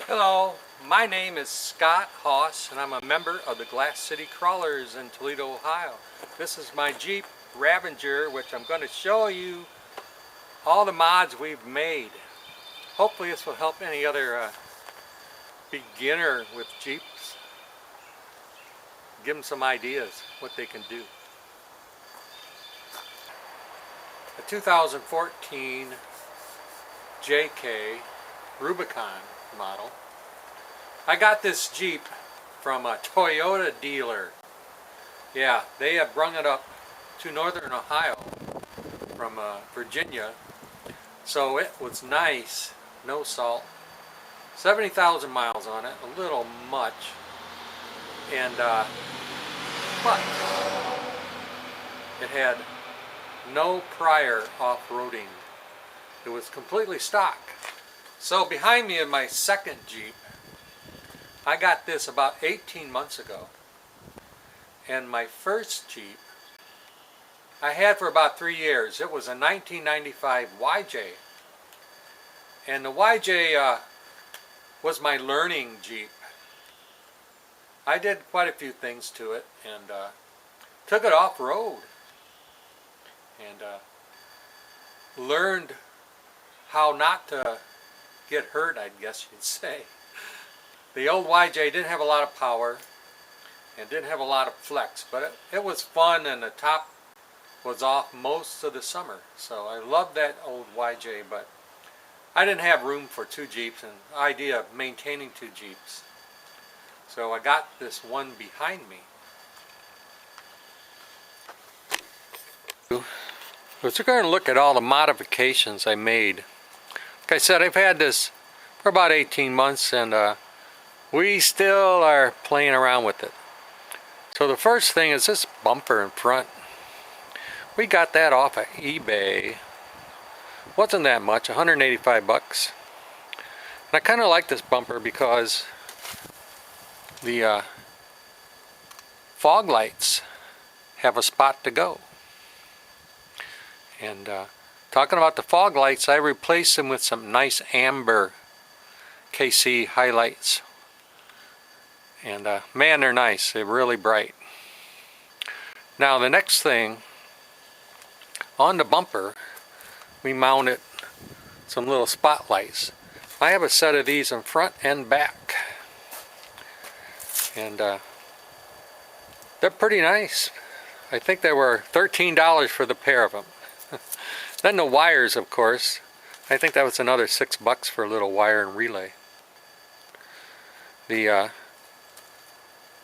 Hello, my name is Scott Haas and I'm a member of the Glass City Crawlers in Toledo, Ohio. This is my Jeep Ravager, which I'm going to show you all the mods we've made. Hopefully this will help any other beginner with Jeeps. Give them some ideas what they can do. A 2014 JK Rubicon model. I got this Jeep from a Toyota dealer. Yeah, they have brung it up to northern Ohio from Virginia. So it was nice, no salt. 70,000 miles on it, a little much. And but it had no prior off-roading. It was completely stock. So behind me in my second Jeep, I got this about 18 months ago. And my first Jeep I had for about 3 years. It was a 1995 YJ. And the YJ was my learning Jeep. I did quite a few things to it and took it off-road. And learned how not to get hurt, I guess you'd say. The old YJ didn't have a lot of power and didn't have a lot of flex, but it was fun, and the top was off most of the summer. So I loved that old YJ, but I didn't have room for two Jeeps and the idea of maintaining two Jeeps. So I got this one behind me. So we're going to look at all the modifications I made. Like I said, I've had this for about 18 months and we still are playing around with it. So the first thing is this bumper in front. We got that off of eBay. Wasn't that much, 185 bucks. And I kind of like this bumper because the fog lights have a spot to go. And talking about the fog lights, I replaced them with some nice amber KC highlights. And man, they're nice. They're really bright. Now the next thing, on the bumper, we mounted some little spotlights. I have a set of these in front and back. And they're pretty nice. I think they were $13 for the pair of them. Then the wires, of course. I think that was another $6 for a little wire and relay. The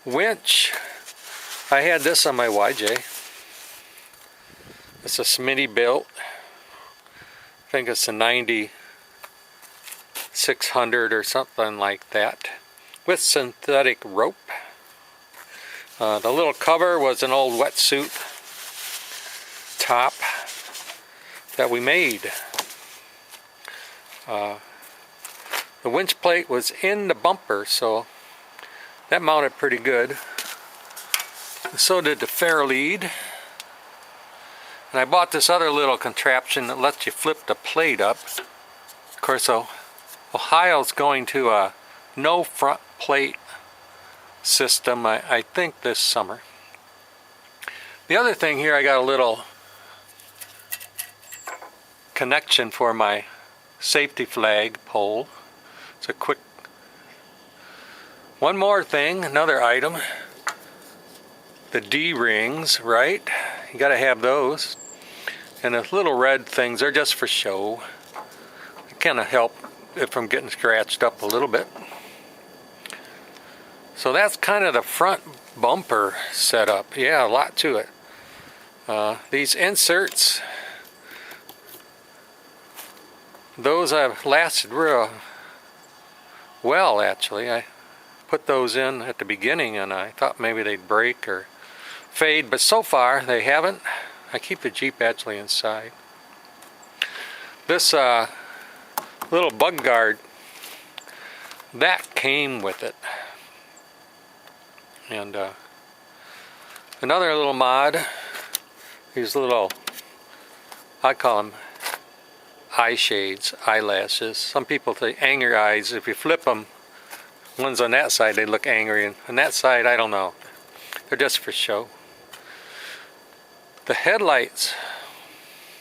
winch, I had this on my YJ. It's a Smitty built. I think it's a 9600 or something like that, with synthetic rope. The little cover was an old wetsuit top that we made. The winch plate was in the bumper, so that mounted pretty good. So did the fair lead. And I bought this other little contraption that lets you flip the plate up. Of course, Ohio's going to a no front plate system, I think, this summer. The other thing here, I got a little connection for my safety flag pole. It's a quick one more thing, another item, the D-rings, right? You gotta have those. And the little red things, they're just for show. They kind of help it from getting scratched up a little bit. So that's kind of the front bumper setup. Yeah, a lot to it. These inserts, those have lasted real well, actually. I put those in at the beginning and I thought maybe they'd break or fade, but so far they haven't. I keep the Jeep actually inside. This little bug guard, that came with it. And another little mod, these little, I call them eye shades, eyelashes. Some people say anger eyes. If you flip them ones on that side, they look angry, and on that side, I don't know. They're just for show. The headlights,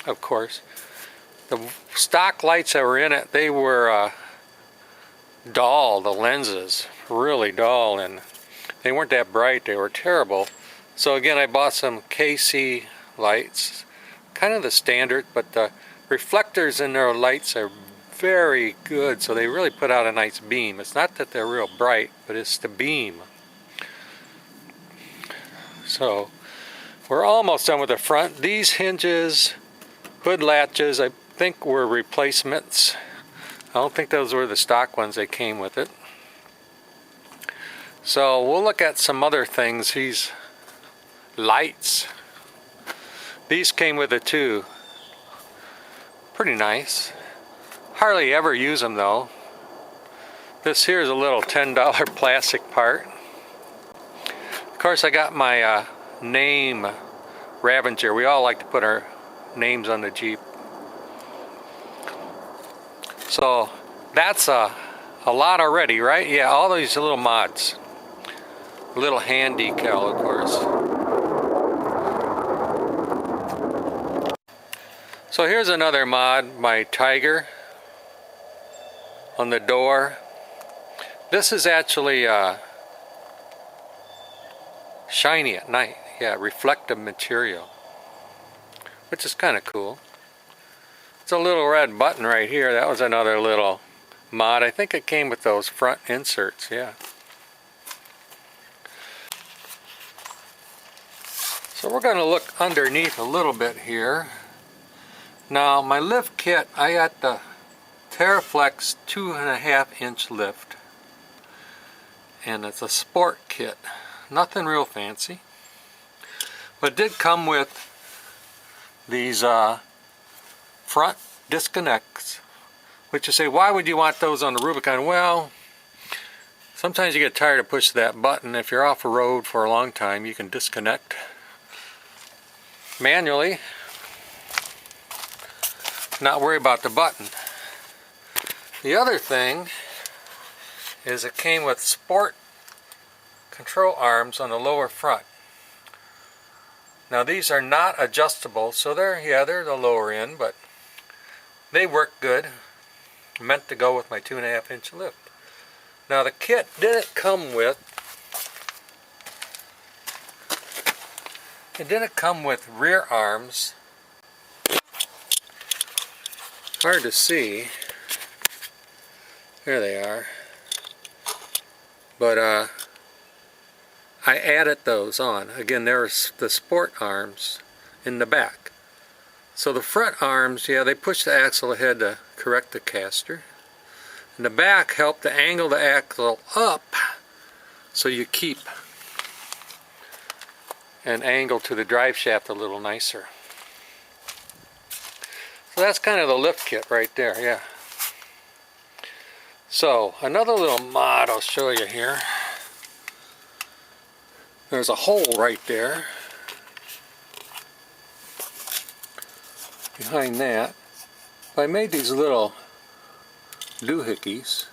of course, the stock lights that were in it, they were dull, the lenses, really dull, and they weren't that bright, they were terrible. So again, I bought some KC lights, kind of the standard, but the reflectors in their lights are very good, so they really put out a nice beam. It's not that they're real bright, but it's the beam. So we're almost done with the front. These hinges, hood latches, I think were replacements. I don't think those were the stock ones that came with it. So we'll look at some other things. These lights, these came with it too. Pretty nice. Hardly ever use them though. This here is a little $10 plastic part. Of course, I got my name Ravenger. We all like to put our names on the Jeep. So that's a lot already, right? Yeah, all these little mods. A little hand decal, of course. So here's another mod, my Tiger on the door. This is actually shiny at night. Yeah, reflective material, which is kind of cool. It's a little red button right here. That was another little mod. I think it came with those front inserts, yeah. So we're going to look underneath a little bit here. Now my lift kit, I got the TerraFlex 2.5-inch lift, and it's a sport kit. Nothing real fancy, but it did come with these front disconnects, which you say, why would you want those on the Rubicon? Well, sometimes you get tired of pushing that button. If you're off a road for a long time, you can disconnect manually, not worry about the button. The other thing is it came with sport control arms on the lower front. Now these are not adjustable, so they're the lower end, but they work good. Meant to go with my 2.5-inch lift. Now the kit didn't come with rear arms. Hard to see. There they are. But I added those on. Again, there's the sport arms in the back. So the front arms, yeah, they push the axle ahead to correct the caster. And the back help to angle the axle up so you keep an angle to the drive shaft a little nicer. So that's kind of the lift kit right there, yeah. So another little mod I'll show you here. There's a hole right there behind that. I made these little doohickeys.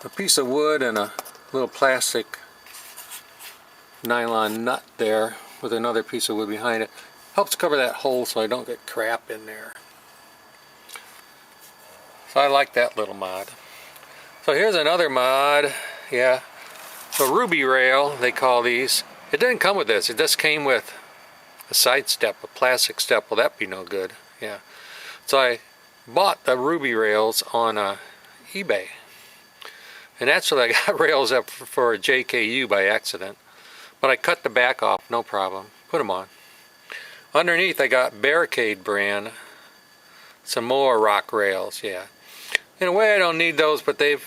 A piece of wood and a little plastic nylon nut there with another piece of wood behind it. Helps cover that hole so I don't get crap in there. So I like that little mod. So here's another mod, yeah. The Ruby rail, they call these. It didn't come with this, it just came with a side step, a plastic step. Well, that'd be no good, yeah. So I bought the Ruby rails on eBay. And actually I got rails up for a JKU by accident. But I cut the back off, no problem. Put them on. Underneath I got Barricade brand Samoa rock rails, yeah. In a way I don't need those, but they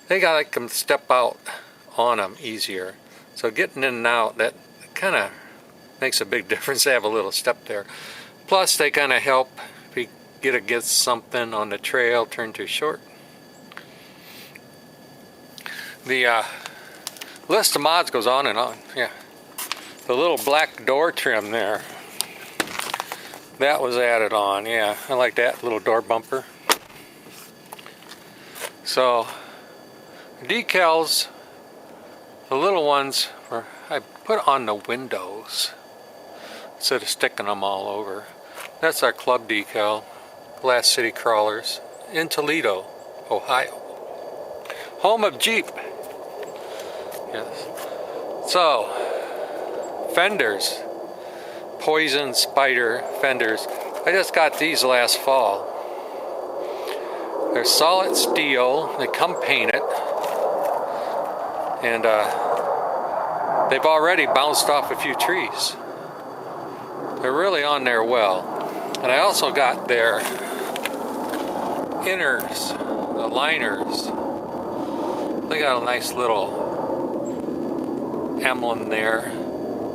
got like them step out on them easier. So getting in and out, that kind of makes a big difference to have a little step there. Plus they kind of help if you get against something on the trail, turn too short. The list of mods goes on and on, yeah. The little black door trim there, that was added on, yeah. I like that little door bumper. So decals, the little ones, I put on the windows instead of sticking them all over. That's our club decal, Glass City Crawlers, in Toledo, Ohio. Home of Jeep. Yes. So, fenders, Poison Spider fenders. I just got these last fall. They're solid steel, they come painted, and they've already bounced off a few trees. They're really on there well. And I also got their inners, the liners. They got a nice little emblem there,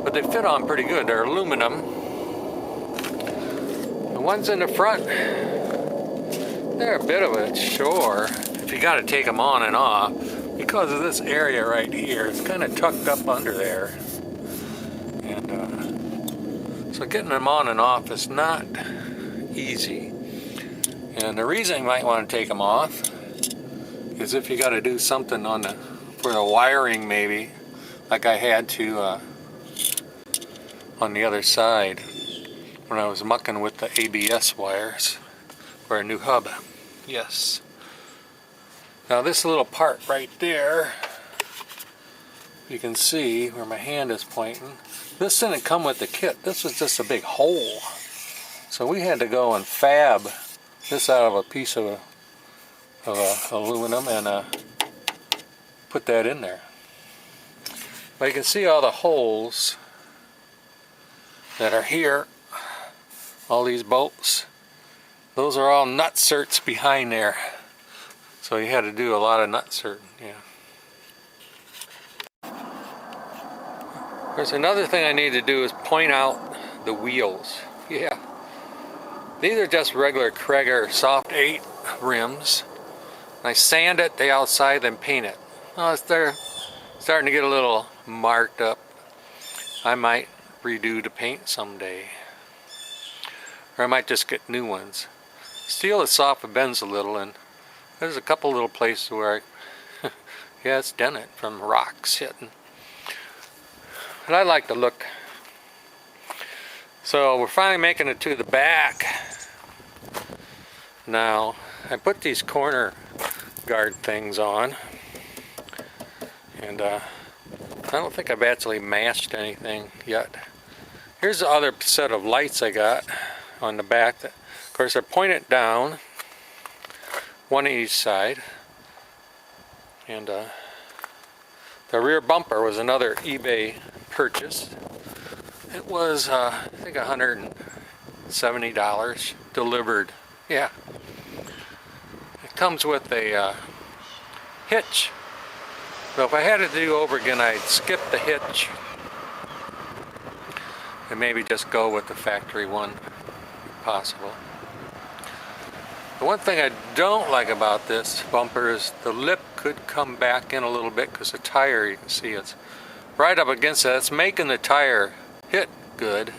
but they fit on pretty good. They're aluminum. The ones in the front, they're a bit of a chore if you got to take them on and off because of this area right here. It's kind of tucked up under there, and so getting them on and off is not easy. And the reason you might want to take them off is if you got to do something on for the wiring, maybe, like I had to on the other side when I was mucking with the ABS wires for a new hub. Yes. Now this little part right there, you can see where my hand is pointing. This didn't come with the kit. This was just a big hole. So we had to go and fab this out of a piece of aluminum and put that in there. But you can see all the holes that are here. All these bolts. Those are all nut certs behind there. So you had to do a lot of nut certing, yeah. There's another thing I need to do is point out the wheels. Yeah. These are just regular Krager Soft 8 rims. I sand it, the outside, then paint it. Well, they're starting to get a little marked up. I might redo the paint someday. Or I might just get new ones. Steel is soft, it bends a little, and there's a couple little places where yeah, it's dented from rocks hitting. But I like the look. So we're finally making it to the back. Now, I put these corner guard things on, and I don't think I've actually matched anything yet. Here's the other set of lights I got on the back. Of course, they're pointed down, one on each side, and the rear bumper was another eBay purchase. It was, I think, $170 delivered. Yeah. It comes with a hitch. So if I had to do over again, I'd skip the hitch and maybe just go with the factory one, if possible. The one thing I don't like about this bumper is the lip could come back in a little bit because the tire, you can see it's right up against it. It's making the tire hit good,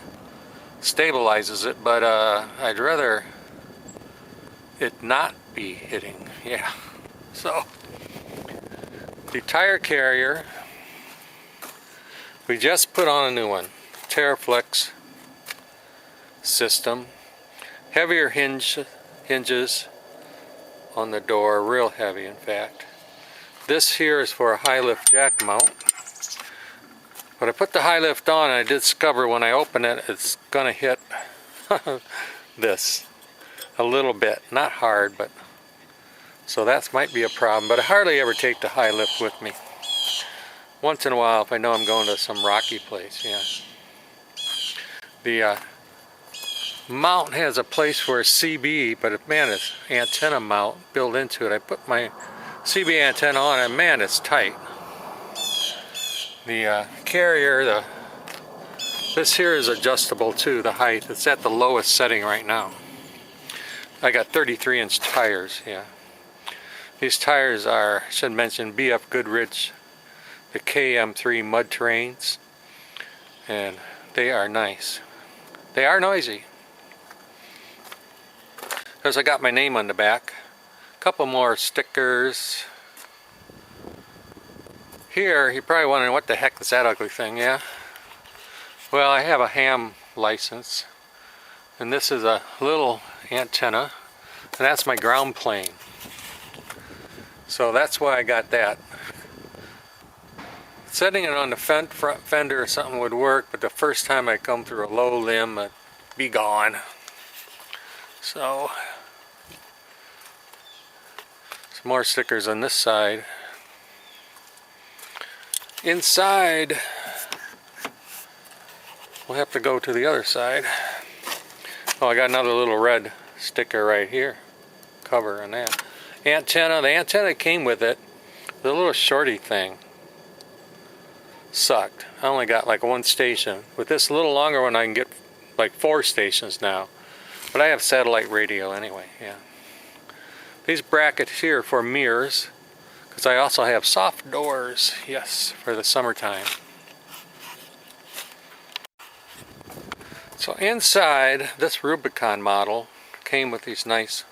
stabilizes it, but I'd rather it not be hitting. Yeah. So the tire carrier, we just put on a new one, Terraflex system, heavier hinges on the door, real heavy in fact. This here is for a high lift jack mount. But I put the high lift on and I discover when I open it, it's gonna hit this a little bit, not hard, but so that might be a problem. But I hardly ever take the high lift with me. Once in a while, if I know I'm going to some rocky place, yeah. The mount has a place for a CB, but man, it's antenna mount built into it. I put my CB antenna on and man, it's tight. The carrier, this here is adjustable too, the height. It's at the lowest setting right now. I got 33-inch tires, yeah. These tires are, I should mention, BF Goodrich, the KM3 mud terrains, and they are nice. They are noisy. Because I got my name on the back, Couple more stickers. Here, you're probably wondering what the heck is that ugly thing, yeah? Well, I have a ham license, and this is a little antenna, and that's my ground plane. So that's why I got that. Setting it on the front fender or something would work, but the first time I come through a low limb, it'd be gone. So, some more stickers on this side. Inside, we'll have to go to the other side. Oh, I got another little red sticker right here. Cover on that. Antenna, the antenna came with it. The little shorty thing sucked. I only got like one station. With this little longer one, I can get like 4 stations now. But I have satellite radio anyway, yeah. These brackets here for mirrors, because I also have soft doors, yes, for the summertime. So inside, this Rubicon model came with these nice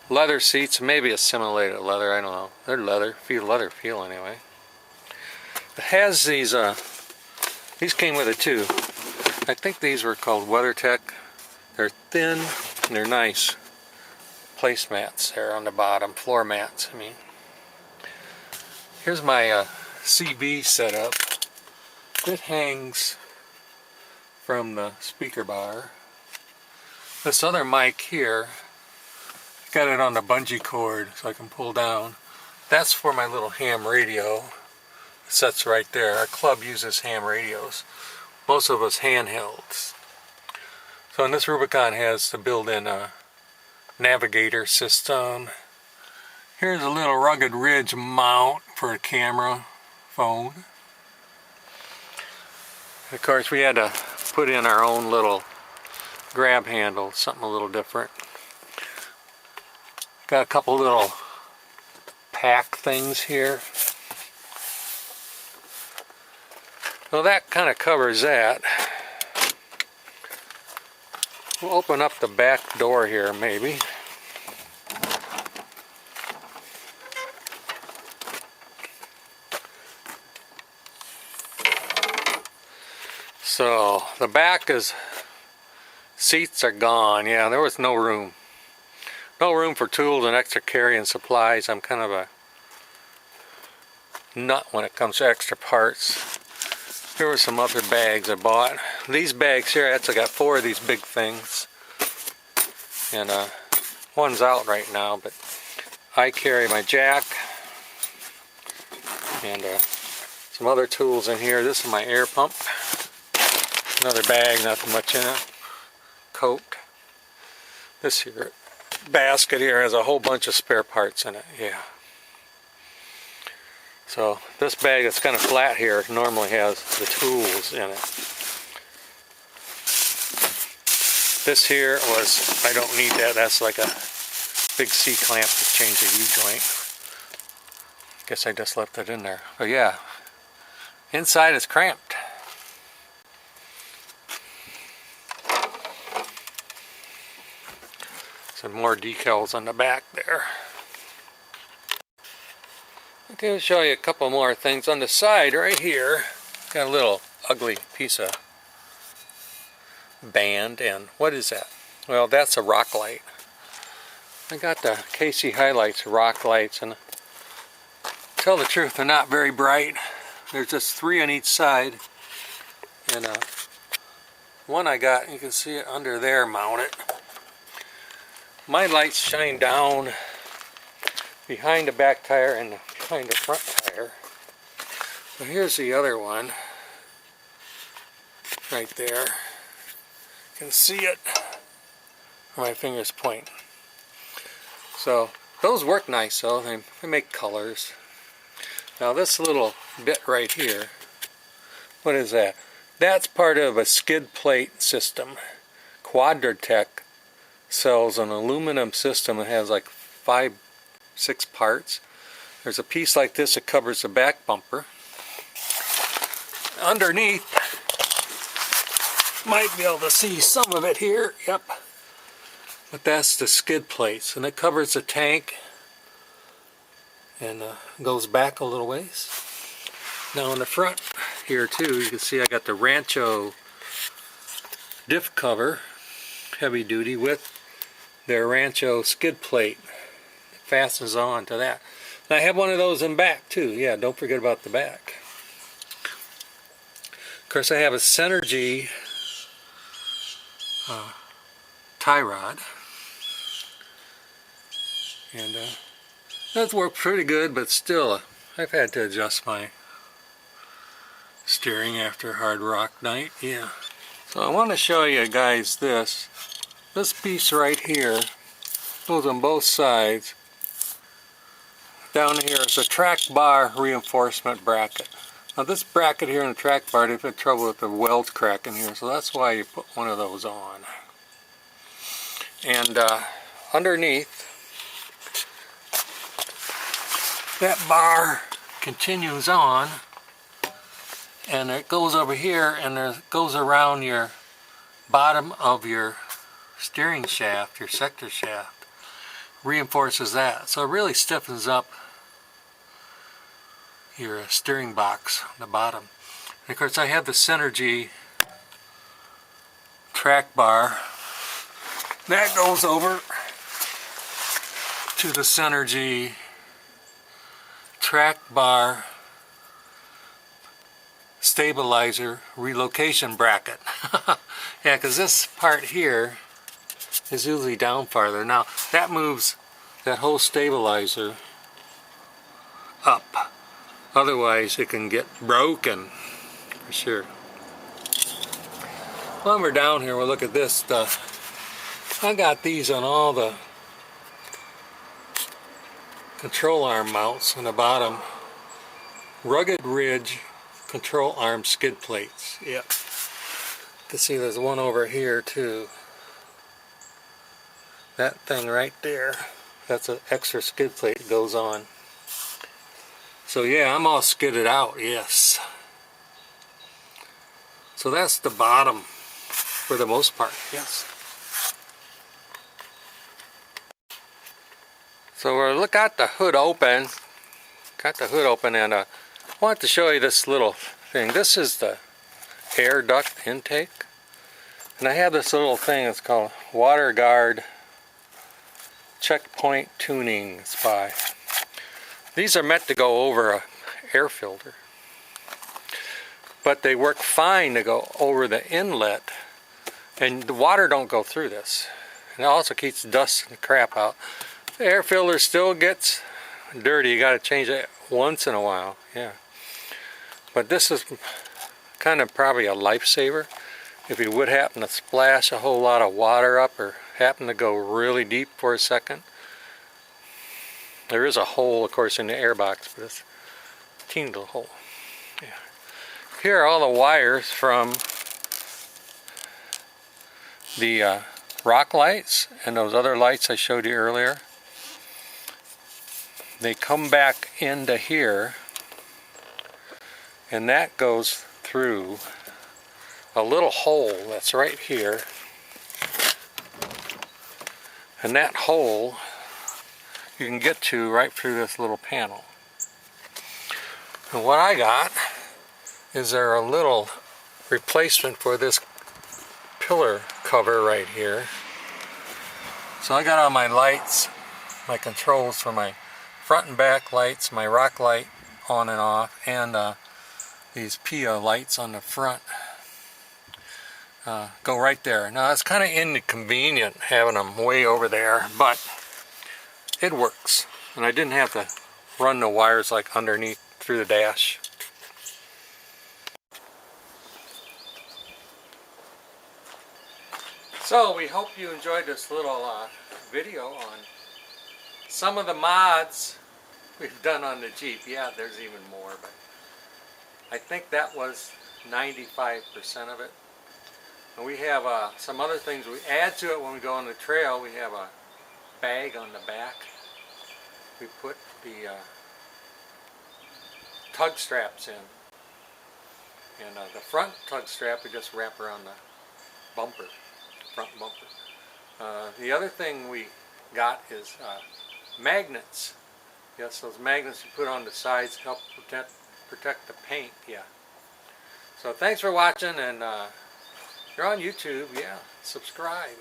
leather seats, maybe a simulated leather, I don't know. They're leather feel anyway. It has these came with it too. I think these were called WeatherTech. They're thin and they're nice. Placemats there on the bottom, floor mats, I mean. Here's my CV setup. It hangs from the speaker bar. This other mic here, I got it on the bungee cord so I can pull down. That's for my little ham radio. It sits right there. Our club uses ham radios. Most of us handhelds. So and this Rubicon has the built-in navigator system. Here's a little rugged ridge mount for a camera phone. Of course, we had to put in our own little grab handle, something a little different. Got a couple little pack things here. Well, that kind of covers that. We'll open up the back door here, maybe. So, the back is, seats are gone. Yeah, there was no room. No room for tools and extra carrying supplies. I'm kind of a nut when it comes to extra parts. Here were some other bags I bought. These bags here, I got 4 of these big things. And one's out right now, but I carry my jack and some other tools in here. This is my air pump. Another bag, nothing much in it. Coat. This here basket here has a whole bunch of spare parts in it, yeah. So this bag that's kind of flat here normally has the tools in it. This here was, I don't need that, that's like a big C-clamp to change the U-joint. Guess I just left it in there. But yeah, inside is cramped. Some more decals on the back there. Okay, I'll show you a couple more things on the side right here. Got a little ugly piece of band, and what is that? Well, that's a rock light. I got the KC Highlights rock lights, and to tell the truth, they're not very bright. There's just 3 on each side, and one I got, you can see it under there mounted. My lights shine down behind the back tire and behind the front tire. Well, here's the other one right there. You can see it where my fingers point. So those work nice though, they make colors. Now this little bit right here, what is that? That's part of a skid plate system. Quadratech sells an aluminum system that has like 5-6 parts. There's a piece like this that covers the back bumper. Underneath, might be able to see some of it here. Yep. But that's the skid plates, and it covers the tank and goes back a little ways. Now in the front here too, you can see I got the Rancho diff cover, heavy duty, with their Rancho skid plate. It fastens on to that. And I have one of those in back too. Yeah, don't forget about the back. Of course, I have a Synergy tie rod, and that's worked pretty good, but still, I've had to adjust my steering after a hard rock night. Yeah. So I want to show you guys this piece right here goes on both sides. Down here is a track bar reinforcement bracket. Now this bracket here in the track bar, they've had trouble with the welds cracking here, so that's why you put one of those on. And underneath, that bar continues on, and it goes over here, and it goes around your bottom of your steering shaft, your sector shaft, reinforces that. So it really stiffens up your steering box on the bottom. And of course I have the Synergy track bar. That goes over to the Synergy track bar stabilizer relocation bracket. Yeah, because this part here is usually down farther. Now that moves that whole stabilizer up. Otherwise it can get broken for sure. When we're down here, we'll look at this stuff. I got these on all the control arm mounts on the bottom. Rugged Ridge control arm skid plates. Yep. You can see there's one over here too. That thing right there, that's an extra skid plate that goes on. So yeah, I'm all skidded out, yes. So that's the bottom for the most part, yes. So we'll got the hood open. Got the hood open, and I wanted to show you this little thing. This is the air duct intake. And I have this little thing, it's called Water Guard Checkpoint Tuning Spy. These are meant to go over a air filter, but they work fine to go over the inlet, and the water don't go through this. And it also keeps dust and crap out. The air filter still gets dirty. You got to change it once in a while, yeah. But this is kind of probably a lifesaver if you would happen to splash a whole lot of water up or happen to go really deep for a second. There is a hole, of course, in the air box, but it's a teeny little hole. Yeah. Here are all the wires from the rock lights and those other lights I showed you earlier. They come back into here, and that goes through a little hole that's right here. And that hole you can get to right through this little panel. And what I got is there a little replacement for this pillar cover right here. So I got all my lights, my controls for my front and back lights, my rock light on and off, and these PIA lights on the front go right there. Now it's kind of inconvenient having them way over there, but it works. And I didn't have to run the wires like underneath through the dash. So we hope you enjoyed this little video on some of the mods we've done on the Jeep. Yeah, there's even more, but I think that was 95% of it. And we have some other things we add to it when we go on the trail. We have a bag on the back. We put the tug straps in. And the front tug strap we just wrap around the bumper, front bumper. The other thing we got is magnets. Yes, those magnets you put on the sides help protect the paint. Yeah. So thanks for watching, and if you're on YouTube, yeah, subscribe.